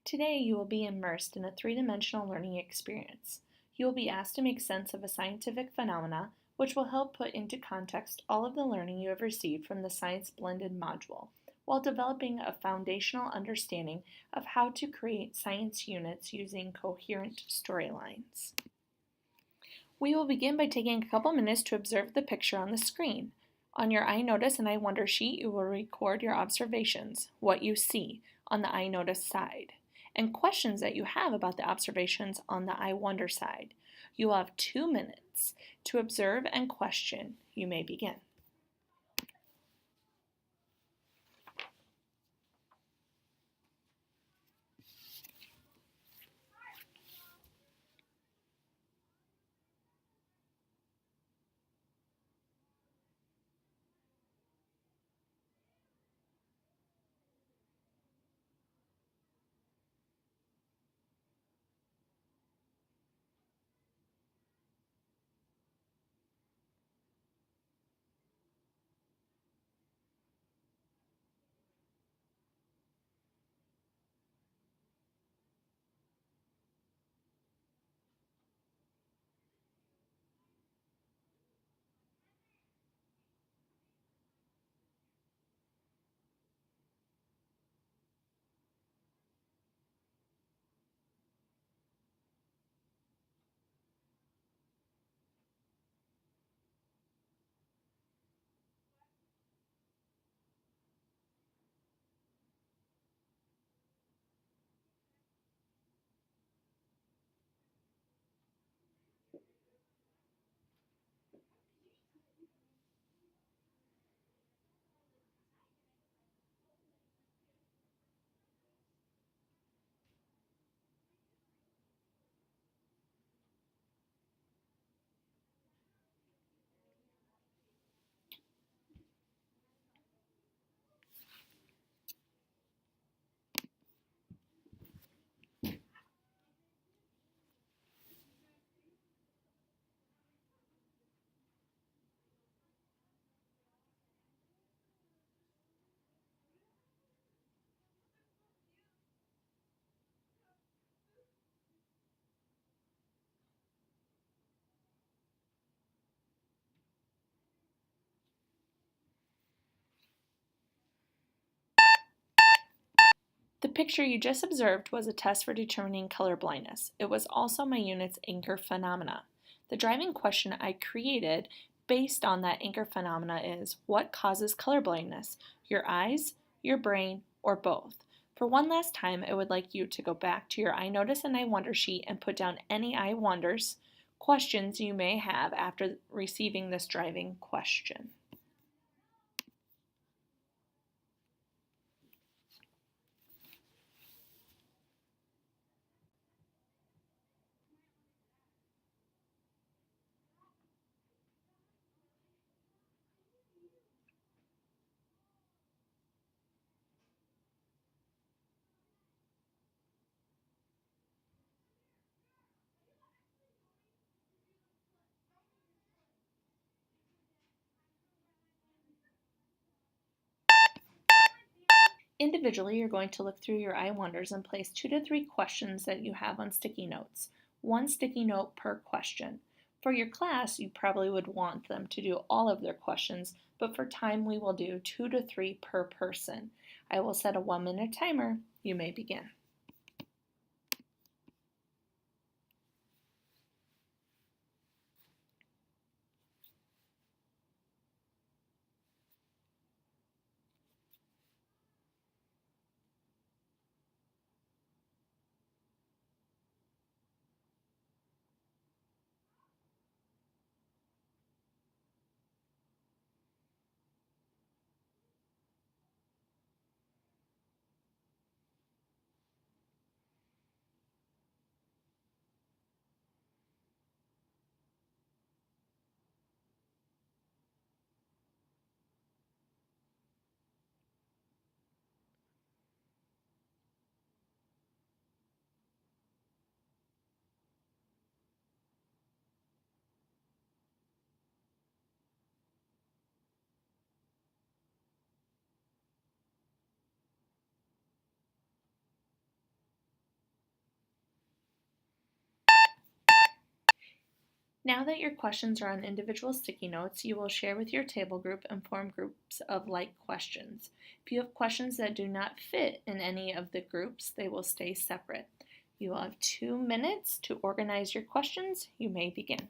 Today, you will be immersed in a three-dimensional learning experience. You will be asked to make sense of a scientific phenomena, which will help put into context all of the learning you have received from the Science Blended module, while developing a foundational understanding of how to create science units using coherent storylines. We will begin by taking a couple minutes to observe the picture on the screen. On your iNotice and iWonder sheet, you will record your observations, what you see, on the iNotice side, and questions that you have about the observations on the iWonder side. You will have 2 minutes to observe and question. You may begin. The picture you just observed was a test for determining color blindness. It was also my unit's anchor phenomena. The driving question I created based on that anchor phenomena is, what causes color blindness? Your eyes, your brain, or both? For one last time, I would like you to go back to your iNotice and iWonder sheet and put down any iWonders questions you may have after receiving this driving question. Individually, you're going to look through your iWonders and place 2 to 3 questions that you have on sticky notes. 1 sticky note per question. For your class, you probably would want them to do all of their questions, but for time we will do 2 to 3 per person. I will set a 1-minute timer. You may begin. Now that your questions are on individual sticky notes, you will share with your table group and form groups of like questions. If you have questions that do not fit in any of the groups, they will stay separate. You will have 2 minutes to organize your questions. You may begin.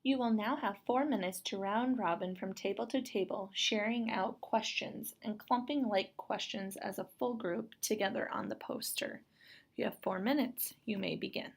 You will now have 4 minutes to round robin from table to table, sharing out questions and clumping like questions as a full group together on the poster. You have 4 minutes. You may begin.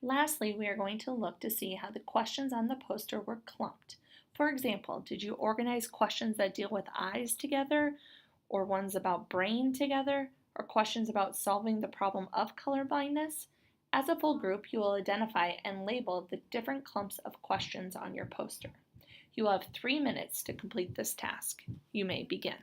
Lastly, we are going to look to see how the questions on the poster were clumped. For example, did you organize questions that deal with eyes together, or ones about brain together, or questions about solving the problem of colorblindness? As a full group, you will identify and label the different clumps of questions on your poster. You will have 3 minutes to complete this task. You may begin.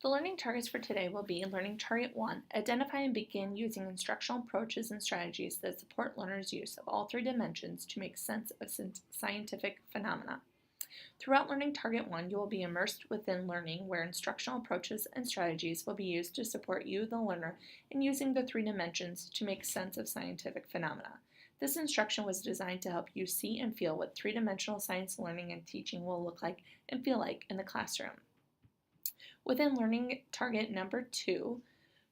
The learning targets for today will be Learning Target 1, identify and begin using instructional approaches and strategies that support learners' use of all 3 dimensions to make sense of scientific phenomena. Throughout Learning Target 1, you will be immersed within learning where instructional approaches and strategies will be used to support you, the learner, in using the 3 dimensions to make sense of scientific phenomena. This instruction was designed to help you see and feel what 3-dimensional science learning and teaching will look like and feel like in the classroom. Within Learning Target number 2,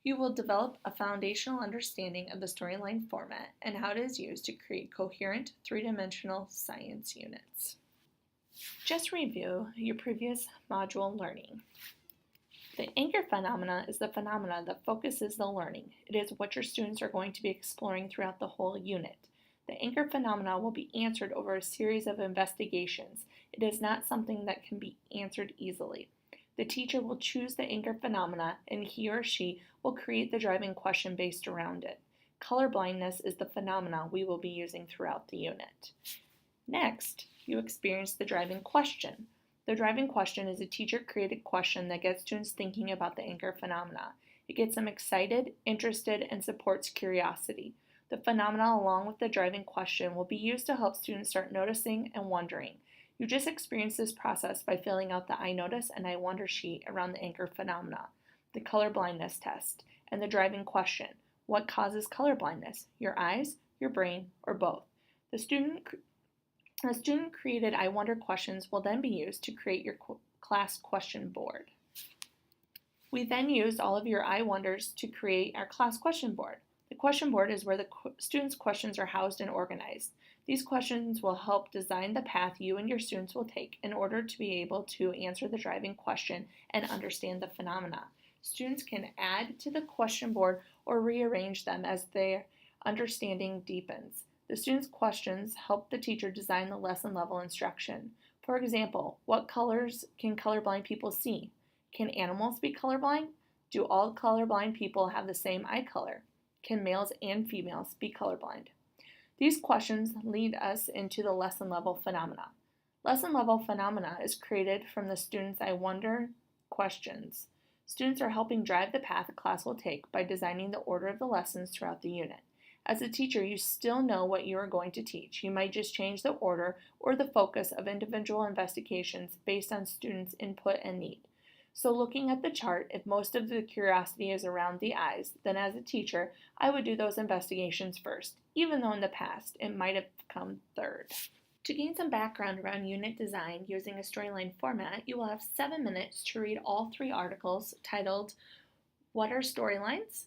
you will develop a foundational understanding of the storyline format and how it is used to create coherent 3-dimensional science units. Just review your previous module learning. The anchor phenomena is the phenomena that focuses the learning. It is what your students are going to be exploring throughout the whole unit. The anchor phenomena will be answered over a series of investigations. It is not something that can be answered easily. The teacher will choose the anchor phenomena and he or she will create the driving question based around it. Colorblindness is the phenomena we will be using throughout the unit. Next, you experience the driving question. The driving question is a teacher-created question that gets students thinking about the anchor phenomena. It gets them excited, interested, and supports curiosity. The phenomena along with the driving question will be used to help students start noticing and wondering. You just experienced this process by filling out the I notice and I wonder sheet around the anchor phenomena. the color blindness test, and the driving question, what causes color blindness, your eyes, your brain, or both? The student-created I Wonder questions will then be used to create your class question board. We then used all of your I Wonders to create our class question board. The question board is where the students' questions are housed and organized. These questions will help design the path you and your students will take in order to be able to answer the driving question and understand the phenomena. Students can add to the question board or rearrange them as their understanding deepens. The students' questions help the teacher design the lesson level instruction. For example, what colors can colorblind people see? Can animals be colorblind? Do all colorblind people have the same eye color? Can males and females be colorblind? These questions lead us into the lesson level phenomena. Lesson level phenomena is created from the students' I Wonder questions. Students are helping drive the path a class will take by designing the order of the lessons throughout the unit. As a teacher, you still know what you are going to teach. You might just change the order or the focus of individual investigations based on students' input and need. So looking at the chart, if most of the curiosity is around the eyes, then as a teacher, I would do those investigations first, even though in the past it might have come third. To gain some background around unit design using a storyline format, you will have 7 minutes to read all 3 articles titled, What are Storylines?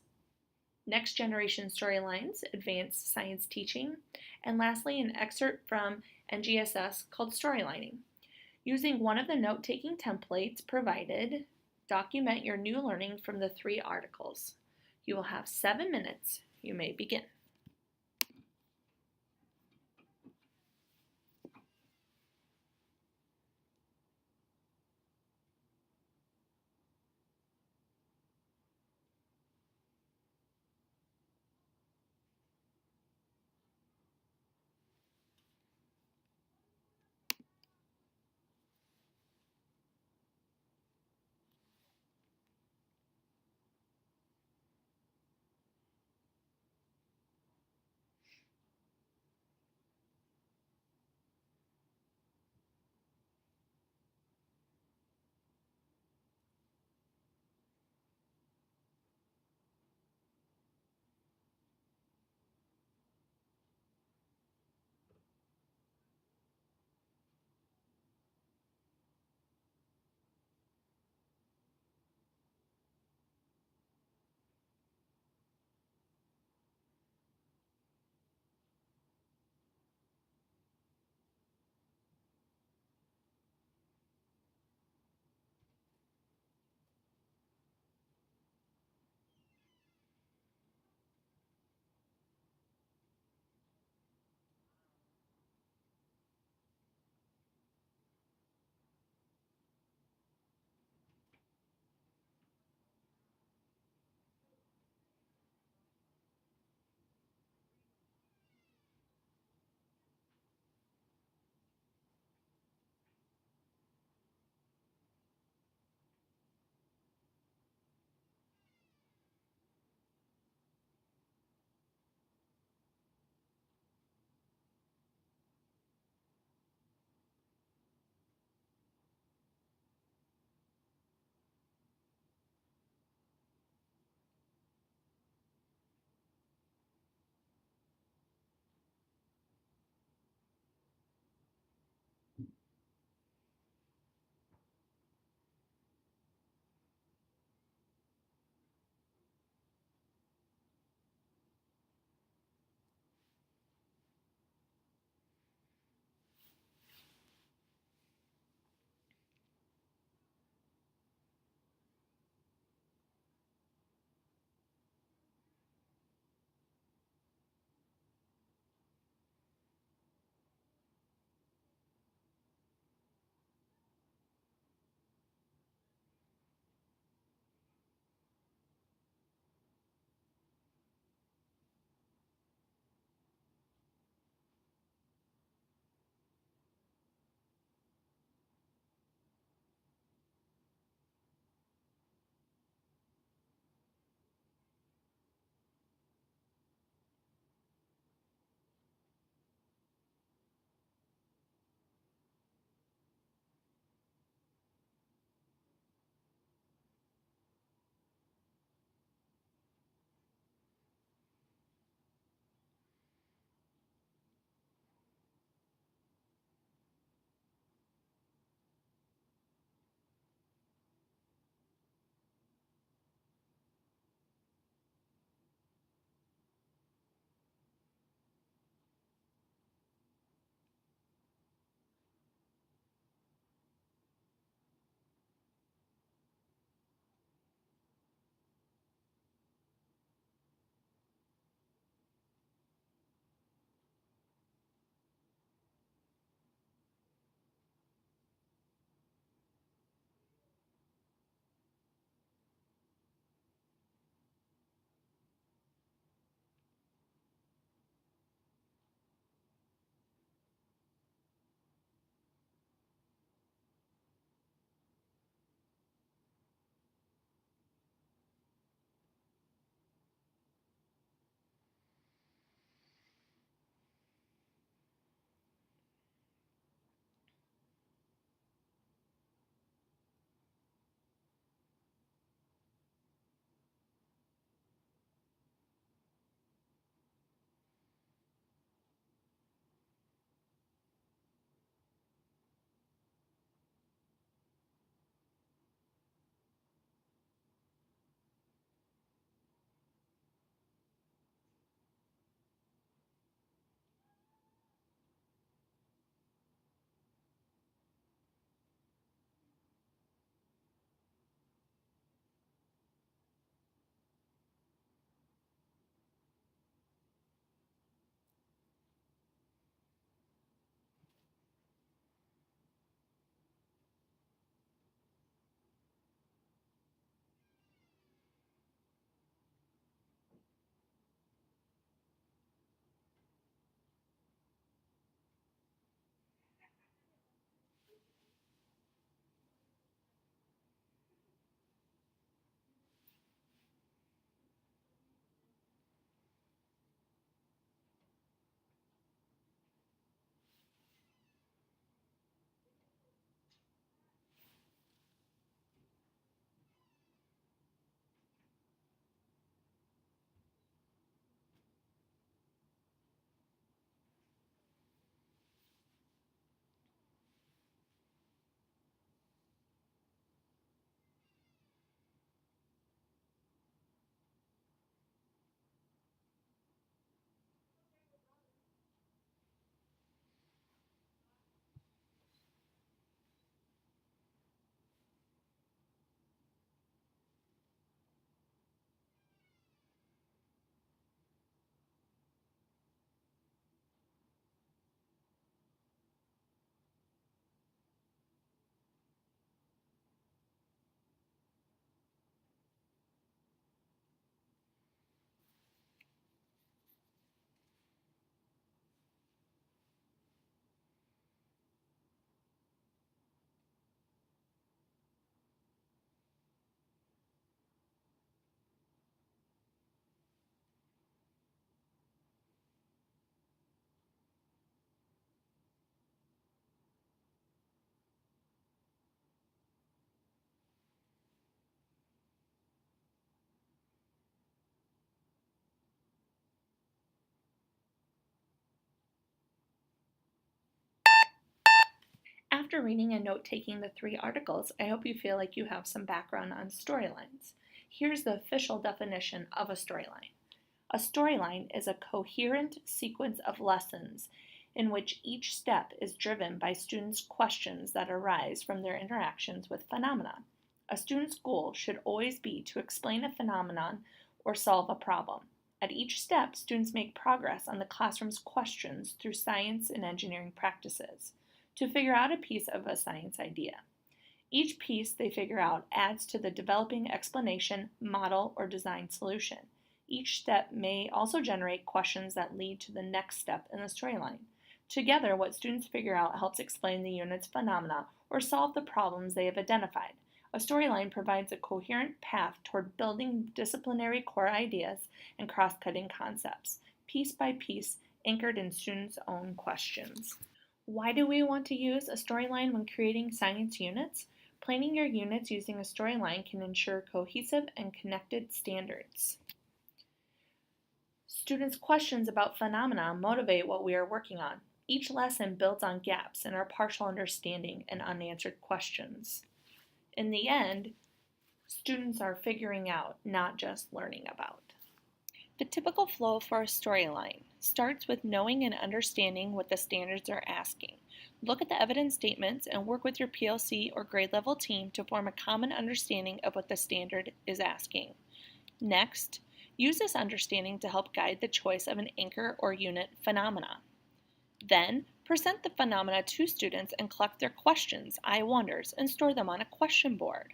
Next Generation Storylines, Advanced Science Teaching, and lastly an excerpt from NGSS called Storylining. Using one of the note-taking templates provided, document your new learning from the 3 articles. You will have 7 minutes. You may begin. After reading and note-taking the 3 articles, I hope you feel like you have some background on storylines. Here's the official definition of a storyline. A storyline is a coherent sequence of lessons in which each step is driven by students' questions that arise from their interactions with phenomena. A student's goal should always be to explain a phenomenon or solve a problem. At each step, students make progress on the classroom's questions through science and engineering practices to figure out a piece of a science idea. Each piece they figure out adds to the developing explanation, model, or design solution. Each step may also generate questions that lead to the next step in the storyline. Together, what students figure out helps explain the unit's phenomena or solve the problems they have identified. A storyline provides a coherent path toward building disciplinary core ideas and cross-cutting concepts, piece by piece, anchored in students' own questions. Why do we want to use a storyline when creating science units? Planning your units using a storyline can ensure cohesive and connected standards. Students' questions about phenomena motivate what we are working on. Each lesson builds on gaps in our partial understanding and unanswered questions. In the end, students are figuring out, not just learning about. The typical flow for a storyline starts with knowing and understanding what the standards are asking. Look at the evidence statements and work with your PLC or grade level team to form a common understanding of what the standard is asking. Next, use this understanding to help guide the choice of an anchor or unit phenomena. Then, present the phenomena to students and collect their questions, I wonders, and store them on a question board.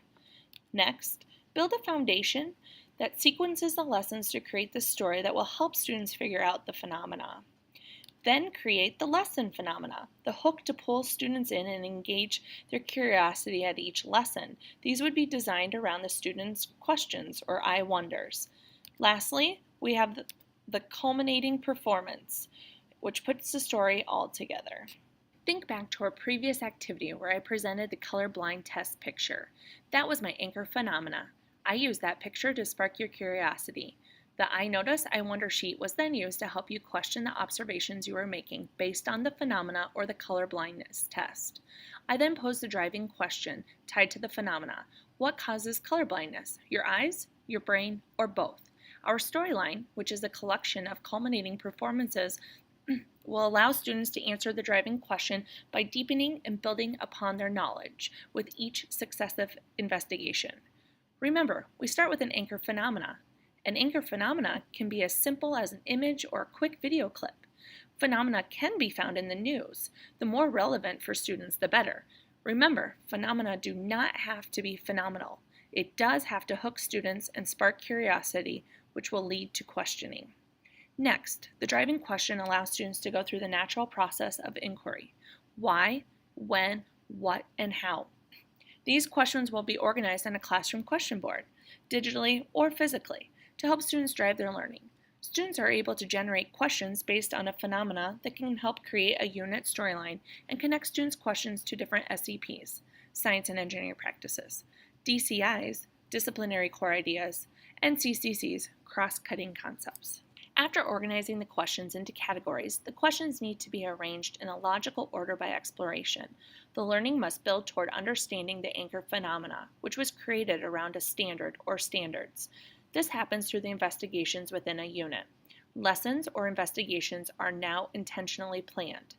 Next, build a foundation that sequences the lessons to create the story that will help students figure out the phenomena. Then create the lesson phenomena, the hook to pull students in and engage their curiosity at each lesson. These would be designed around the students' questions or I wonders. Lastly, we have the culminating performance, which puts the story all together. Think back to our previous activity where I presented the colorblind test picture. That was my anchor phenomena. I used that picture to spark your curiosity. The I notice, I wonder sheet was then used to help you question the observations you were making based on the phenomena or the colorblindness test. I then posed the driving question tied to the phenomena. What causes colorblindness? Your eyes, your brain, or both? Our storyline, which is a collection of culminating performances, will allow students to answer the driving question by deepening and building upon their knowledge with each successive investigation. Remember, we start with an anchor phenomena. An anchor phenomena can be as simple as an image or a quick video clip. Phenomena can be found in the news. The more relevant for students, the better. Remember, phenomena do not have to be phenomenal. It does have to hook students and spark curiosity, which will lead to questioning. Next, the driving question allows students to go through the natural process of inquiry. Why, when, what, and how. These questions will be organized on a classroom question board, digitally or physically, to help students drive their learning. Students are able to generate questions based on a phenomena that can help create a unit storyline and connect students' questions to different SCPs, science and engineering practices, DCIs, disciplinary core ideas, and CCCs, cross-cutting concepts. After organizing the questions into categories, the questions need to be arranged in a logical order by exploration. The learning must build toward understanding the anchor phenomena, which was created around a standard or standards. This happens through the investigations within a unit. Lessons or investigations are now intentionally planned.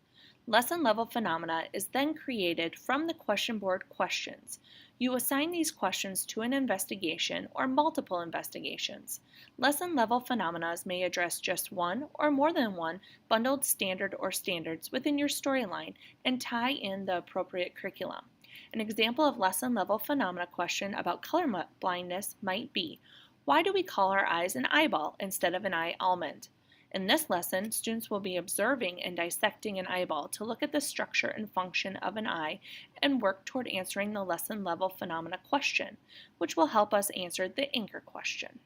Lesson-level phenomena is then created from the question board questions. You assign these questions to an investigation or multiple investigations. Lesson-level phenomena may address just one or more than one bundled standard or standards within your storyline and tie in the appropriate curriculum. An example of lesson-level phenomena question about color blindness might be, why do we call our eyes an eyeball instead of an eye almond? In this lesson, students will be observing and dissecting an eyeball to look at the structure and function of an eye and work toward answering the lesson-level phenomena question, which will help us answer the anchor question.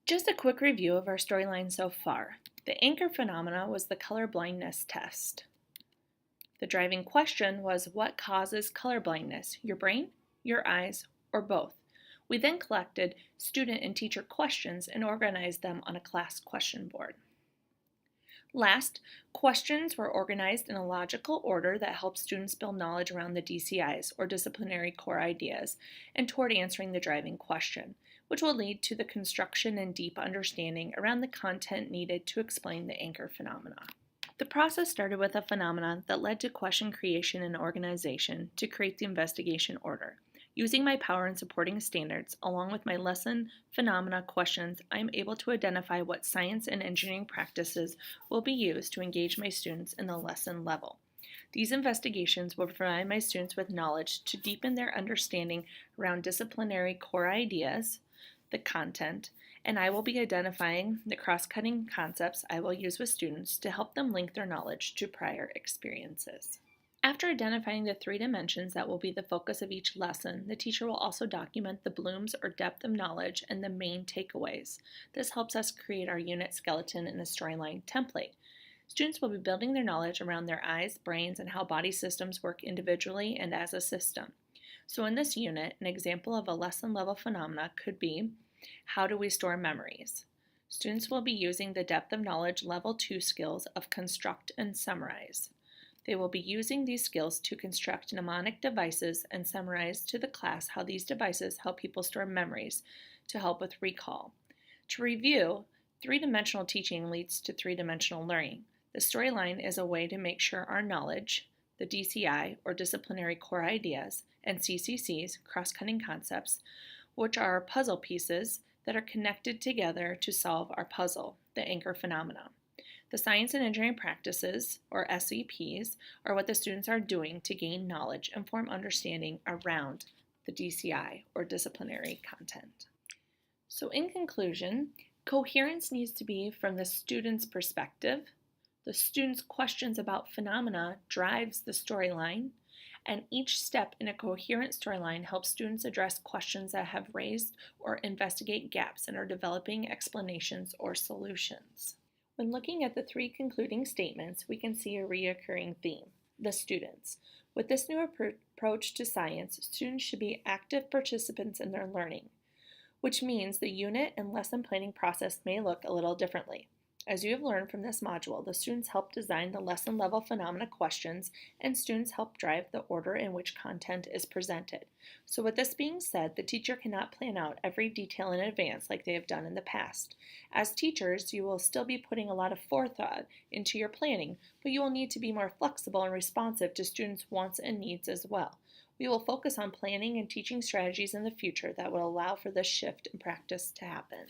Just a quick review of our storyline so far. The anchor phenomena was the color blindness test. The driving question was, what causes color blindness? Your brain, your eyes, or both? We then collected student and teacher questions and organized them on a class question board. Last, questions were organized in a logical order that helps students build knowledge around the DCIs, or disciplinary core ideas, and toward answering the driving question, which will lead to the construction and deep understanding around the content needed to explain the anchor phenomena. The process started with a phenomenon that led to question creation and organization to create the investigation order. Using my power in supporting standards, along with my lesson phenomena questions, I am able to identify what science and engineering practices will be used to engage my students in the lesson level. These investigations will provide my students with knowledge to deepen their understanding around disciplinary core ideas, the content, and I will be identifying the cross-cutting concepts I will use with students to help them link their knowledge to prior experiences. After identifying the 3 dimensions that will be the focus of each lesson, the teacher will also document the blooms or depth of knowledge and the main takeaways. This helps us create our unit skeleton in a storyline template. Students will be building their knowledge around their eyes, brains, and how body systems work individually and as a system. So in this unit, an example of a lesson level phenomena could be, how do we store memories? Students will be using the depth of knowledge level 2 skills of construct and summarize. They will be using these skills to construct mnemonic devices and summarize to the class how these devices help people store memories to help with recall. To review, 3-dimensional teaching leads to 3-dimensional learning. The storyline is a way to make sure our knowledge, the DCI, or disciplinary core ideas, and CCCs, cross-cutting concepts, which are puzzle pieces that are connected together to solve our puzzle, the anchor phenomena. The science and engineering practices, or SEPs, are what the students are doing to gain knowledge and form understanding around the DCI, or disciplinary content. So in conclusion, coherence needs to be from the student's perspective. The student's questions about phenomena drives the storyline, and each step in a coherent storyline helps students address questions that have raised or investigate gaps and are developing explanations or solutions. When looking at the 3 concluding statements, we can see a recurring theme, the students. With this new approach to science, students should be active participants in their learning, which means the unit and lesson planning process may look a little differently. As you have learned from this module, the students help design the lesson level phenomena questions, and students help drive the order in which content is presented. So with this being said, the teacher cannot plan out every detail in advance like they have done in the past. As teachers, you will still be putting a lot of forethought into your planning, but you will need to be more flexible and responsive to students' wants and needs as well. We will focus on planning and teaching strategies in the future that will allow for this shift in practice to happen.